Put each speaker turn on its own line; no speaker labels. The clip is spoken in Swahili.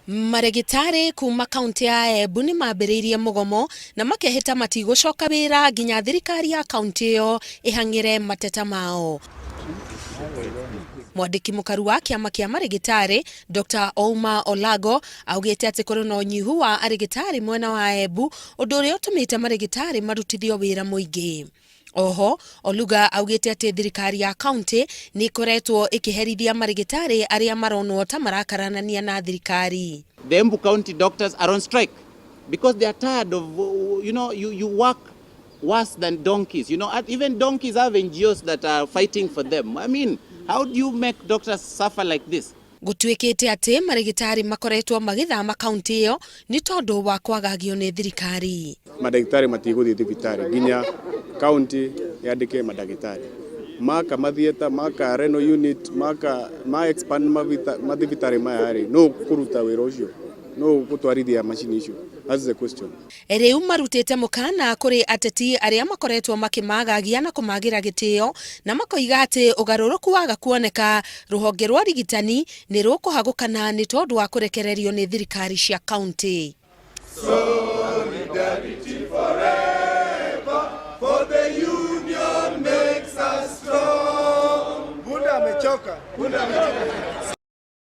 Marigitari kuma kaunti ya Embu ni mambĩrĩirie mugomo na makehĩta matigũcoka wĩra nginya thirikari ya kaunti ĩyo ĩhang'ĩre mateta mao. Mwandĩki mũkaru wa kĩama kĩa Marigitari Dr. Ouma Olago augĩte atĩ kũrĩ na ũnyihu wa arigitari mwena wa Embu ũndũ ũrĩa ũtũmĩte marigitari marutithio wĩra mũingĩ. Oho, Oluga augĩte atĩ thirikari ya kaunti nĩ ĩkoretwo ĩkĩherithia marigitari aria maronwo ta marakaranania na thirikari.
The Embu County doctors are on strike because they are tired of, you work worse than donkeys. Even donkeys have NGOs that are fighting for them. I mean, how do you make doctors suffer like this?
Gũtuĩkĩte atĩ marigitari makoretwo magĩthama kaunti ĩyo nĩ tondũ wa kwagagio nĩ thirikari.
Mandagitari matigũthiĩ thibitari nginya kaunti yaandike mandagitari. Maka mathieta, maka reno unit, maka expand mathibitari maya-rĩ, no kũruta wĩra ũcio, no gũtwarithia macini icio. That's the question.
Rĩu marutĩte mũkana kũrĩ ateti arĩa makoretwo makĩmagagia na kũmagira gĩtĩo na makoiga atĩ ũgarũrũku waga kuoneka rũhonge rwa rigitani nĩ rũkũhagũkana nĩ tondũ wa kũrekererio nĩ thirikari cia kaunti.
Solidarity forever, for the union makes us strong. Bunda amechoka.